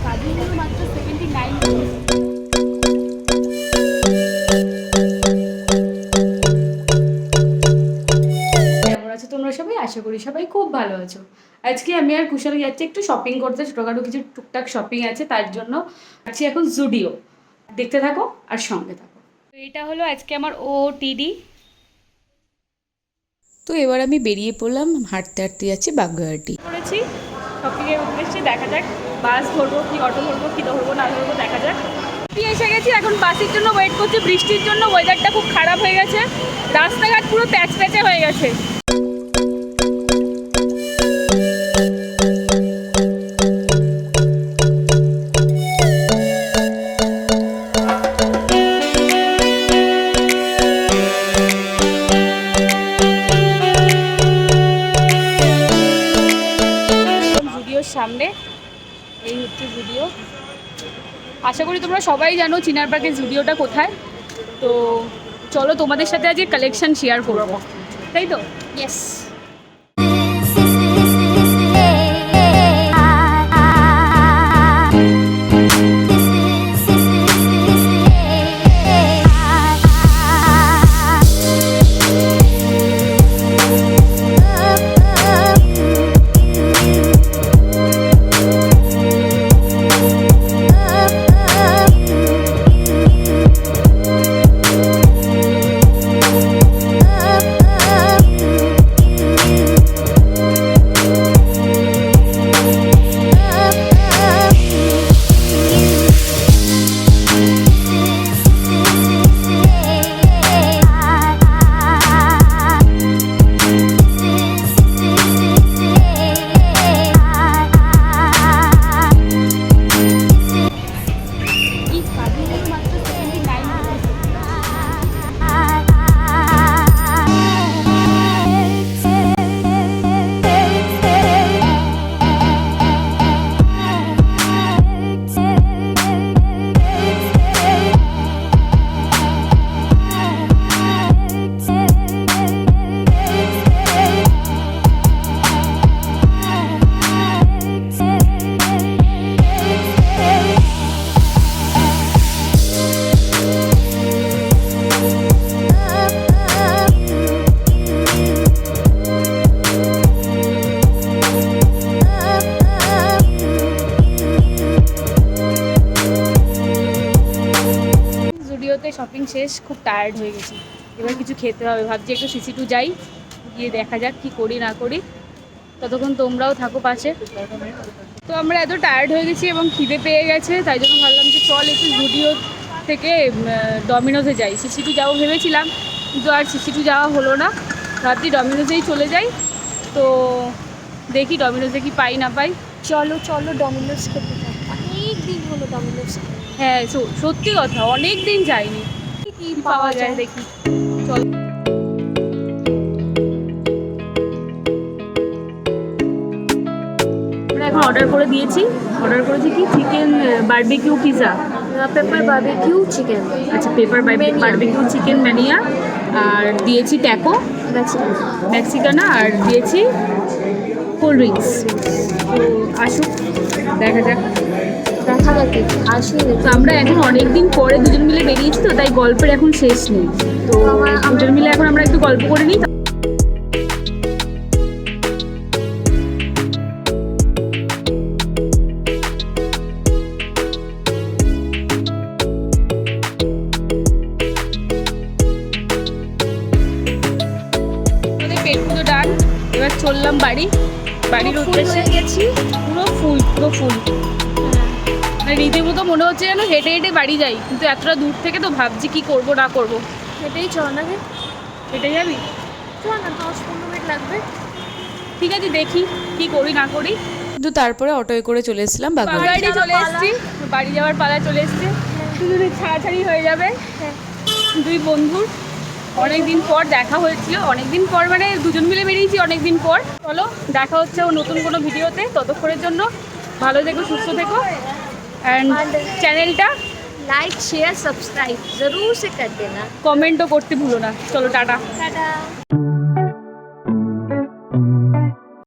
কাজুগুলো মাত্র 79। কেমন আছো তোমরা সবাই? আশা করি সবাই খুব ভালো আছো। আজকে আমি আর কুশল যাচ্ছি একটু শপিং করতে, ছোটোখাটো কিছু টুকটাক শপিং আছে, তার জন্য যাচ্ছি এখন জুডিও। দেখতে থাকো আর সঙ্গে থাকো। তো এটা হলো আজকে আমার OOTD। তো এবার আমি বেরিয়ে পড়লাম, হাঁটতে হাঁটতে যাচ্ছি বাগুইআটি। করেছি শপিংয়ের উদ্দেশ্যে, দেখা যাক বাস ধরবো কি অটো ধরবো কি ধরবো না ধরবো, দেখা যাক। এসে গেছি, এখন বাসের জন্য ওয়েট করছি। বৃষ্টির জন্য ওয়েদারটা খুব খারাপ হয়ে গেছে, রাস্তাঘাট পুরো প্যাচ প্যাচে হয়ে গেছে। জুডিওর সামনে, এই হচ্ছে জুডিও। আশা করি তোমরা সবাই জানো চিনার পার্কের জুডিওটা কোথায়। তো চলো তোমাদের সাথে আজকে কালেকশন শেয়ার করবো, তাই তো? ইয়েস। শপিং শেষ, খুব টায়ার্ড হয়ে গেছি। এবার কিছু খেতে হবে, ভাবছি একটু CC2 যাই, গিয়ে দেখা যাক কি করি না করি। ততক্ষণ তোমরাও থাকো পাশে। তো আমরা এত টায়ার্ড হয়ে গেছি এবং খিদে পেয়ে গেছে, তাই জন্য ভাবলাম যে চল একটু জুডিও থেকে ডমিনোজে যাই। CC2 যাবো ভেবেছিলাম, কিন্তু আর CC2 যাওয়া হলো না। ভাবছি ডমিনোজেই চলে যাই। তো দেখি ডমিনোজে কি পাই না পাই। চলো চলো ডমিনোস খেতে যাই, অনেক দিন হলো ডমিনোস। হ্যাঁ সত্যি কথা, অনেক দিন যাইনি। কি পাওয়া যায় দেখি, চল। আমরা এখন অর্ডার করে দিয়েছি, অর্ডার করেছি কি chicken barbecue pizza, paper barbecue chicken. আচ্ছা পেপার বারবিকিউ চিকেন ম্যানিয়া, আর দিয়েছি ট্যাকো মেক্সিকানা, আর দিয়েছি কোল্ড ড্রিঙ্কস। তো আসুক, দেখা যাক দেখা যাক আসলে। তো আমরা এখন অনেক দিন পরে দুজন মিলে বেরিয়েছি, তো তাই গল্পের এখন শেষ নেই। তো দুজন মিলে এখন আমরা একটু গল্প করে নিই। পেট পুজো ডান, এবার চললাম বাড়ির উদ্দেশ্যে। গেছি পুরো ফুল। রীতিমতো মনে হচ্ছে যেন হেঁটে হেঁটে বাড়ি যাই, কিন্তু এতটা দূর থেকে তো ভাবছি কি করব না করব। হেঁটেই চল না, হেঁটে যাবি? চল না, 10-15 মিনিট লাগবে। ঠিক আছে, দেখি কি করি না করি। কিন্তু তারপরে অটোয় করে চলে এসেছিলাম বাগুইআটি। চলে এসেছি, বাড়ি যাওয়ার পালায় চলে এসেছি। শুধু ছাড়াছাড়ি হয়ে যাবে দুই বন্ধুর। অনেক দিন পর দেখা হয়েছিল, অনেক দিন পর মানে দুজন মিলে বেরিয়েছি অনেক দিন পর। চলো দেখা হচ্ছে নতুন কোনো ভিডিওতে, ততক্ষণের জন্য ভালো থেকো, সুস্থ থেকো। एंड चैनलটা लाइक शेयर सब्सक्राइब जरूर से कर देना, कमेंटও করতে ভুলো না। চলো টাটা। टाटा।